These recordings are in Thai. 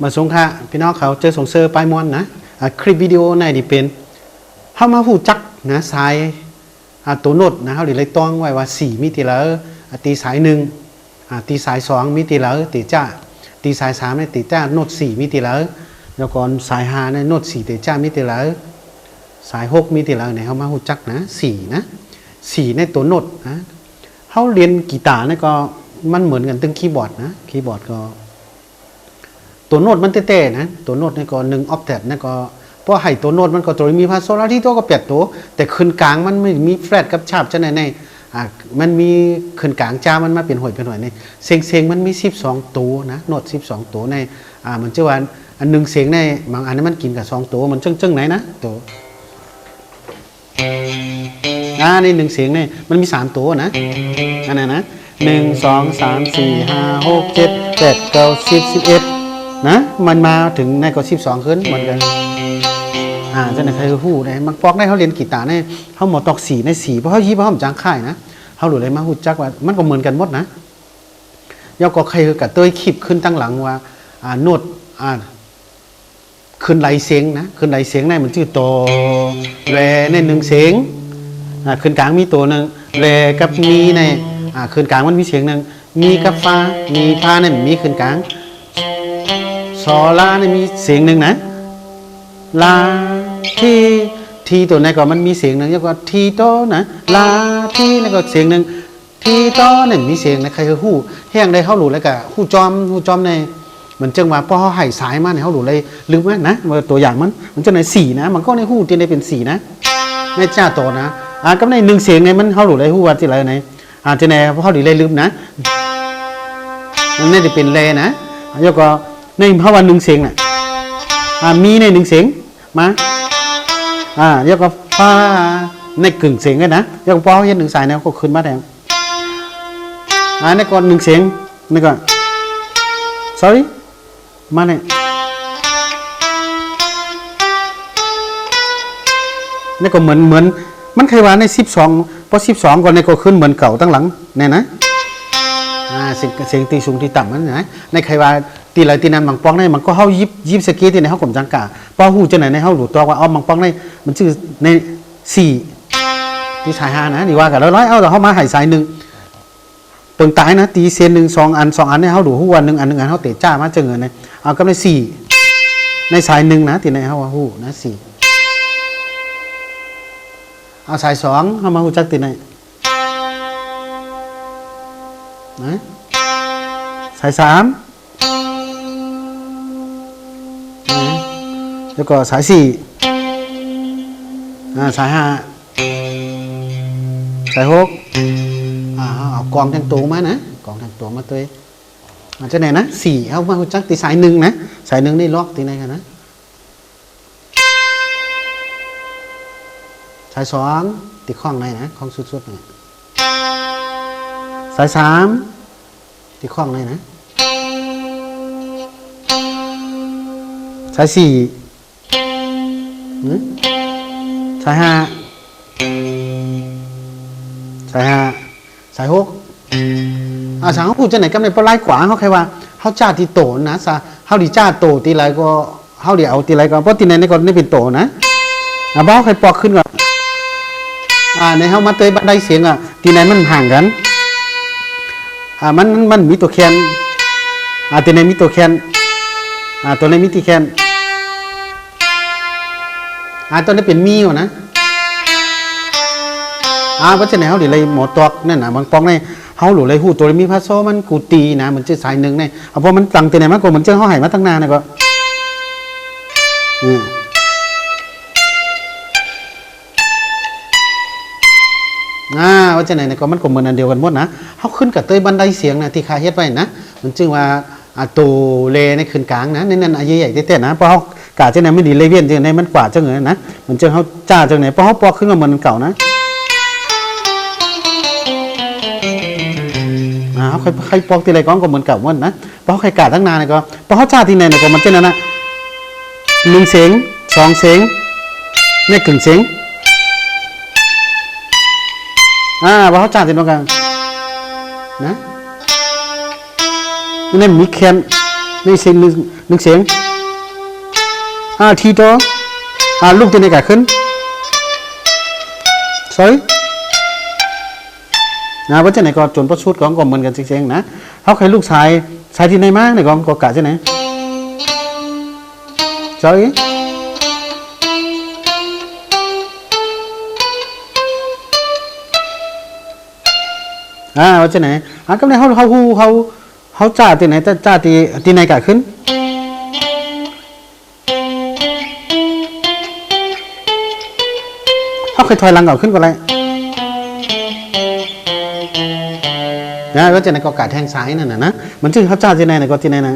มาสงค่ะพี่น้องเขาเจอส่งเซอร์ปลายมอนนะคลิปวิดีโอในนี่เป็นเข้ามาหูจักนะสายตัวโน้ตนะเขาเลยต้องไว้ว่า4มิติแล้วตีสาย1ตีสาย2มิติแล้วตีจ้าตีสาย3ในตีจ้าโน้ต4มิติแล้วแล้วก่อนสาย5ในโน้ต4ตีจ้ามิติแล้วสาย6มิติแล้วเนี่ยเขามาหูจักนะ4นะ4ในตัวโน้ตนะเขาเรียนกีตาร์นี่ก็มันเหมือนกันตึงคีย์บอร์ดนะคีย์บอร์ดก็ตัวโน้ตมันเต้ๆนะตัวโน้ตนี่ก็1ออกแท็บนี่ก็เพราะให้ตัวโน้ตมันก็ตัวมีพาโซลาที่ตัวก็8ตัวแต่ขึ้นกลางมันไม่มีแฟลตกับชาบจะในมันมีขึ้นกลางจ้ามันมาเป็นหวยในเสียงมันมี12ตัวนะโน้ต12ตัวในมันจะว่าอันนึงเสียงในบางอันนั้นมันกินกับ2ตัวมันจึ้งไหนนะตัวใน1เสียงนี่มันมี3ตัวนะอันนั้นนะ1 2 3 4 5 6 7 8 9 10 11นะมันมาถึงในก็12ขึ้นเหมือนกันจะไหนใครคือผู้ได้มันปอกได้เขาเรียนกีตาร์ได้เขาหมอตอก4ใน4เพราะเขายิบเพราะเขาจางค่ายนะเขาหลุดเลยมาหูจักว่ามันก็เหมือนกันหมดนะยกก็ใครคือกับเต้ยคลิปขึ้นตั้งหลังว่าโน้ตขึ้นไหลเสียงนะขึ้นไหลเสียงในมันชื่อโตแรใน1เสียงขึ้นกลางมีตัวนึงแรกับมีในขึ้นกลางมันมีเสียงนึงมีกับฟ้ามีพาในมีขึ้นกลางซอลาในมีเสียงนึงนะลาทีตัวไหนก็มันมีเสียงนึงแล้วก็ทีโตนะลาทีแล้วก็เสียงนึงทีโตเนี่ยมีเสียงนะใครคือฮู้แห้งได้เข้าหลุดแล้วก็ฮู้จอมในมันจังว่าพอเขาให้สายมาเนี่ยเขาหลุดเลยลืมไหมนะตัวอย่างมันจะใน4นะมันก็ในฮู้ที่ในเป็น4นะในจ้าโตนะก็ใน1เสียงในมันเขาหลุดเลยฮู้ว่าที่ไรไหนจะในเพราะเขาหลุดเลยลืมนะมันไม่ได้เป็นเลนะแล้วก็ในเพราะว่า1เสียงน่ะมีใน1เสียงมาแล้วก็ฟ้าในกึ่งเสียงกันนะแล้วก็พอเห็น1สายเนี่ยก็ขึ้นมาแดงในก่อน1เสียงนี่ก่อน sorry มาเนี่ยนี่ก็เหมือนมันเคยว่าใน12พอ12ก่อนในก็ขึ้นเหมือนเก่าตั้งหลังเนี่ยนะเสียงตีสูงตีต่ำนั่นนะในใครว่าตีไรตีนั้นบางปองในมันก็เข้ายิบสกีที่ในเขากลมจังกาพอหูจะไหนในเขาหลุดตัวว่าบางปองในมันชื่อใน4ที่สาย5นะนี่ว่ากันร้อยแต่เขามาหายสาย1เปิงตายนะตีเซน1 2อัน2อันในเขาดูหูวัน1อันเขาเตะจ้ามาเจอเงินในเอาก็ใน4ในสาย1นะตีในเขาว่าหูนะ4เอาสาย2เขามาหูจักตีในนะสาย3แล้วก็สาย4สาย5สาย6เอากองทางตัวมานะกองทางตัวมาตัวจะไหนนะ4เอามาหูจักตีสาย1นะสาย1นี่ล็อกตีไหนกันนะสาย2ตีข้องไหนนะข้องสุดๆนะสาย3ตีข้องไหนนะสาย4สาย5สาย6สาย6พูดจะไหนก็ในปลายขวาเขาใครว่าเขาจ้าตีโตนะซะเขาดีจ้าโตตีไรก็เขาดีเอาตีไรก็เพราะตีไหนในก่อนนี่เป็นโตนะบ้าใครปอกขึ้นก่อนในเขามาเตยบันไดเสียงตีไหนมันห่างกันมันมีตัวแคนตีไหนมีตัวแคนตัวไหนมีตีแคนตัวนี้เป็นมีวะนะเพราะฉะนั้นเขาเดี๋ยวเลยหมอตอกนั่นนะบางปองในเขาหลุดเลยหูตัวมีพาโซมันกูตีนะมันจะสาย1ในเพราะมันตั้งตัวไหนมันก็เหมือนเจ้าเขาหายมาตั้งนานนะก็ว่าจะไหนก็มันก็เหมือนอันเดียวกันหมดนะเขาขึ้นกับเตยบันไดเสียงนะที่คาเฮ็ดไว้นะมันจึงว่าตัวเลในขึ้นกลางนะนั่นใหญ่ๆเต้ๆนะเพราะเขากาจะไหนไม่ดีเลเวียนจังไหนมันกว่าจังเลยนะมันจึงเขาจ้าจังไหนเพราะเขาปอกขึ้นมาเหมือนเก่านะเขาใครปอกตีไรก้องก็เหมือนเก่าหมดนะเพราะเขาใครกาตั้งนานก็เพราะเขาจ้าที่ไหนก็มันเจ้านั่นนะ1เสียง2เสียงเนี่ยกึ่งเสียงเพราะเขาจ้าที่นั่นกันนะนี่มีแคน นี่เสียงหนึ่งเสียงทีต่อลูกตัวไหนกะขึ้น sorry เพราะฉะนั้นก็จนประชุดก็เหมือนกันจริงๆนะเขาใครลูกชายที่ไหนมาเนี่ยก็กะใช่ไหม sorry ว่าจะไหนก็ในเขาจ่าที่ไหนจ่าที่ไหนกะขึ้นเขาเคยถอยหลังก่อนขึ้นก็ไรว่าจะไหนก็กะแทงซ้ายนั่นนะมันชื่อเขาจ่าที่ไหนก็ที่ไหนนะ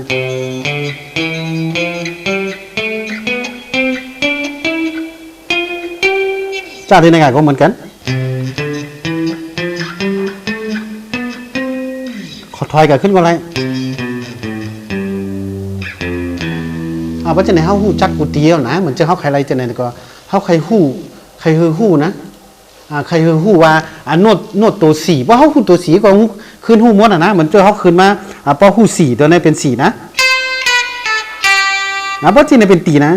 จ่าที่ไหนกะก็เหมือนกันขอถอยกันขึ้นก็ไรเพราะฉะนั้นเขาหู้จักกูเตียวนะเหมือนจะเขาใครไรจะไหนก็เขาใครหู้นะใครหู้ว่าโนดตัวสีเพราะเขาหู้ตัวสีก็ขึ้นหู้มดนะเหมือนเจอเขาขึ้นมาเพราะหู้สีตัวนี้เป็นสีนะเพราะที่นี่เป็นตีนะ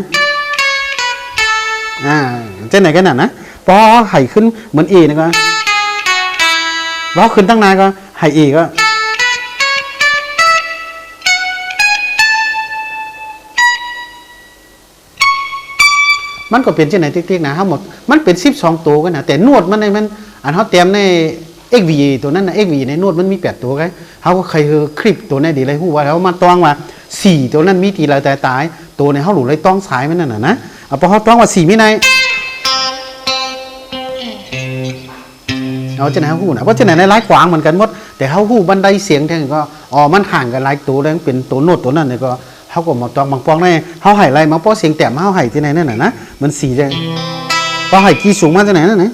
จะไหนกันนะเพราะไห่ขึ้นเหมือนเอนะก็เพราะขึ้นตั้งนานก็ไห่เอก็มันก็เป็นเช่นไหนติ๊กๆนะทั้งหมดมันเป็น12ตัวกันนะแต่นวดมันในมันเขาเตรียมใน XV ตัวนั้นนะ XV ในนวดมันมี8ตัวไงเขาก็เคยคลิปตัวนี้ดีเลยหูว่าเขามาต้องว่า4ตัวนั้นมีตีอะไรตายตัวในเขาหลุดเลยต้องสายมันนั่นนะพอเขาต้องว่า4มีในเอาจะไหนเขาหูนะเพราะจะไหนในไล่ขวางเหมือนกันหมดแต่เขาหูบันไดเสียงแทงก็มันห่างกันไล่ตัวแล้วเป็นตัวนวดตัวนั้นเนี่ยก็เขาก็มาตองบางปองได้เขาหายไรมาเพราะเสียงแต้มเขาหายที่ไหนนั่นนะมันสีแดงเพราะหายกี่สูงมาที่ไหนนั่นนะ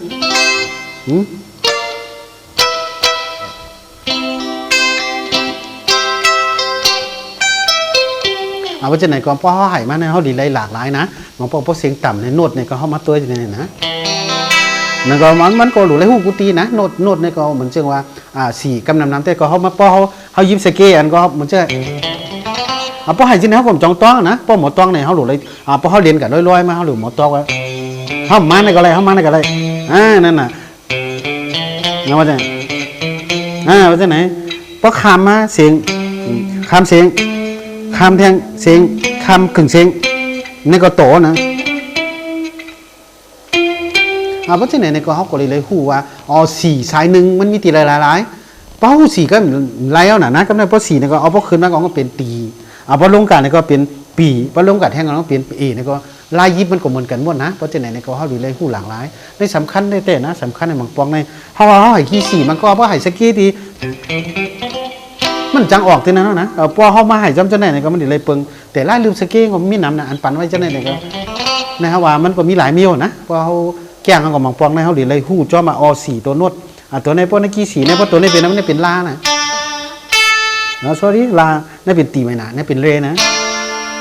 เอาว่าจะไหนก็เพราะเขาหายมาในเขาดีไรหลากหลายนะบางปองเพราะเสียงต่ำในโน้ตเนี่ยก็เขามาตัวที่ไหนนะนั่นก็มันก็หลุดไรหูกุตีนะโน้ตเนี่ยก็เหมือนเชื่อว่าสีกำนำน้ำแต่ก็เขามาเพราะเขายิ้มสเกอันก็เหมือนเชื่อเพราะให้ที่นี่เขาผมจองต้องนะเพราะหมอต้องเนี่ยเขาหลุดเลยเพราะเขาเรียนกันลอยๆมาเขาหลุดหมอต้องไว้เขามาในก็อะไรเขามาในก็อะไรนั่นน่ะว่าจะว่าจะไหนเพราะคำมาเสียงคำเสียงคำแทงเสียงคำขึงเสียงนี่ก็โตนะเพราะที่ไหนในก็เขาก็เลยหูว่าสีสายหนึ่งมันมีตีหลายๆเพราะหูสีก็ไล่เอาหนานะก็ได้เพราะสีเนี่ยก็เพราะคืนมาก็เป็นตีพอลงกันเนี่ยก็เป็นปีพอลงกันแท่งก็ต้องเป็นเอเนี่ยก็ลายยิบมันก็เหมือนกันหมดนะเพราะที่ไหนในก็เขาดูเลยหูหลากหลายในสำคัญในแต่นะสำคัญในบางปองในเขาหายขี้สีมันก็เพราะหายสกี้ดีมันจังออกที่นั้นนะพอเขามาหายจำเจ้าไหนก็มันดีเลยเปิงแต่ล่าลืมสกี้ก็มีน้ำนะอันปั่นไว้เจ้าไหนก็นะครับว่ามันก็มีหลายเมี่ยวนะพอเขาแกงกับบางปองในเขาดีเลยหูจ้อมาสีตัวนวดตัวในพวกนักกี้สีในพวกตัวในเป็นน้ำในเป็นล่านะsorry ลานี่เป็นตีไม่นานี่เป็นเรนะ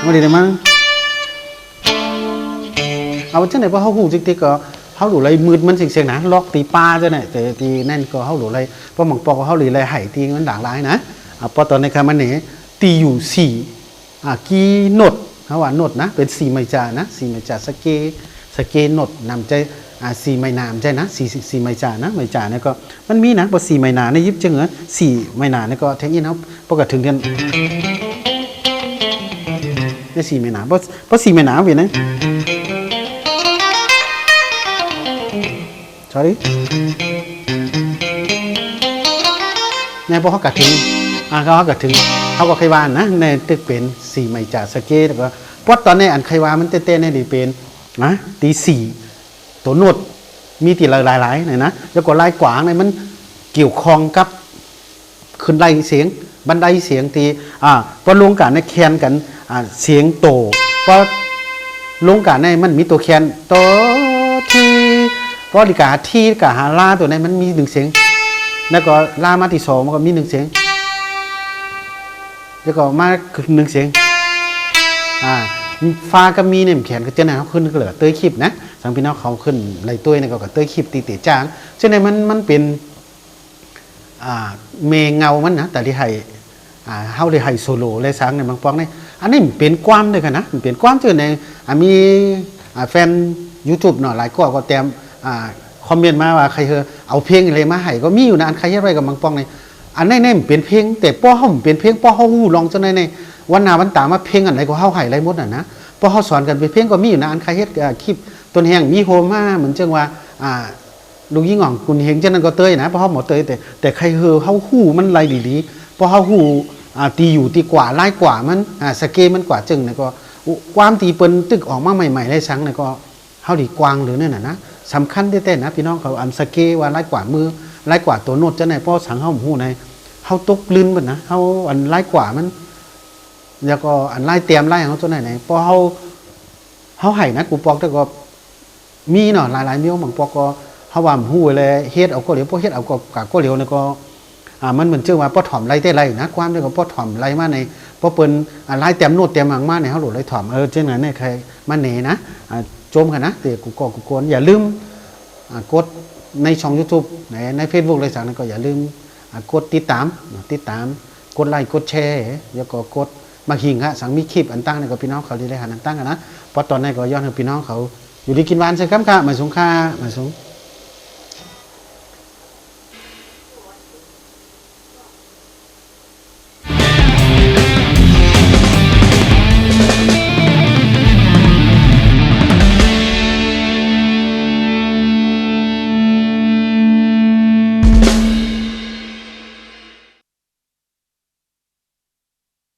มาดีเลยมั้งเอาเช่นไหนเพราะเขาหูจริงๆก็เขาหลุดเลยมืดมันเสียงๆนะล็อกตีปลาเจ้าไหนแต่ตีนั่นก็เขาหลุดเลยเพราะบางปองเขาหลุดเลยหายตีมันหลากหลายนะพอตอนในคำมันเนี่ยตีอยู่4กีโนดเขาว่าโนดนะเป็น4ไมจานะ4ไมจาสเกโนดนำใจ4ไมนามใช่นะ4ไมจานะไมจาเนี่ยก็มันมีนะพอ4ไมนาในยิบจังเหรอ4ไมนาเนี่ยก็แทงยินเขาปกติถึงเดือนใน4ไมนาเพราะ4ไมนาเวียนนะ sorry เนี่ยพอเขากระถึงเขากระถึงเขาก็ไขวานนะในตึกเป็น4ไมจาสเกแล้วก็เพราะตอนนี้อันไขวามันเต้นๆในดีเป็นนะตี4ตัวนวดมีตีหลายๆนะแล้วก็ลายกวางเนี่ยมันเกี่ยวข้องกับขึ้นไล่เสียงบันไดเสียงตีพอลงกันในแคนกันเสียงโตพอลงกันในมันมีตัวแคนโตที่พอดีกาที่กาหาลาตัวนี้มันมี1เสียงแล้วก็ลามาที่2มันก็มี1เสียงแล้วก็มา1เสียงฟ้าก็มีเนี่ยแขนก็เจ้าหน้าเขาขึ้นก็เลยเตยคลิปนะสังพี่น้องเขาขึ้นไหลตัวเนี่ยก็เตยคลิปตีเตะจางเช่นในมันเป็นเมเงามันนะแต่ที่ให้เฮาได้ให้โซโล่เลยสังในบางปองเนี่ย อันนี้มันเป็นความด้วยกันนะมันเป็นความที่ในมีแฟน YouTube เนาะหลายก็แต้มคอมเมนต์มาว่าใครเอาเพลงอะไรมาให้ก็มีอยู่นะอันใครเฮ็ดไว้กับมังปองนี่อันนี้มันเป็นเพลงแต่ป้อเฮามันเป็นเพลงป้อเฮาฮู้ลองจังได๋ในวันหน้าวันตามาเพลงอันไหนก็เฮาให้ไรหมดน่ะนะป้อเฮาสอนกันเป็นเพลงก็มีอยู่นะอันใครเฮ็ดคลิปต้นแห้งมีโฮมาเหมือนจังว่าลูกยิ่งอ่องคุณเฮงจังนั้นก็เตยนะป้อเฮาหมอเตยแต่ใครเฮาฮู้มันไรดีๆป้อเฮาฮู้ตีอยู่ตีกว่าไล่กว่ามันสเกมันกว่าจึงเนี่ยก็ความตีเปิ้นตึกออกมาใหม่ๆได้สังเนี่ยก็เฮาดีกวางหรือเนี่ยนะสำคัญแต่นะพี่น้องเขาอันสเกว่าไล่กว่ามือไล่กว่าตัวโนดจะไหนป้อสังเฮาหูในเฮาตกลื่นบัดนะเฮาอันไล่กว่ามันแล้วก็อันไล่เตรียมไล่เฮาตัวไหนป้อเฮาให้นะกูปอกแต่ก็มีเนาะหลายๆเมียวบางปอกก็เฮาว่าหูเลยเฮ็ดเอาก็เหลียวป้อเฮ็ดเอาก็เหลียวเนี่ยก็มันเหมือนเชื่อว่าป้อถ่อมไล่แต่ไรนะความด้วยก็ป้อถ่อมไล่มาในป้อเปิ้นไล่เตรียมโนดเตรียมหางมาในเฮาหลุดไล่ถ่อมเช่นนั้นเนี่ยใครมาเหนนะโจมกันนะแต่กูกวนอย่าลืมกดในช่อง YouTube ใน Facebook เลยสักนั้นก็อย่าลืมกดติดตามกดไลค์กดแชร์แล้วก็กดมาหิงฮะสังมีคลิปอันตั้งในกับพี่น้องเขาดีเลยหันอันตั้งกันนะเพราะตอนนี้ก็ย้อนให้พี่น้องเขาอยู่ดีกินหวานใช่ครับค่ะมาสงค่ามาสง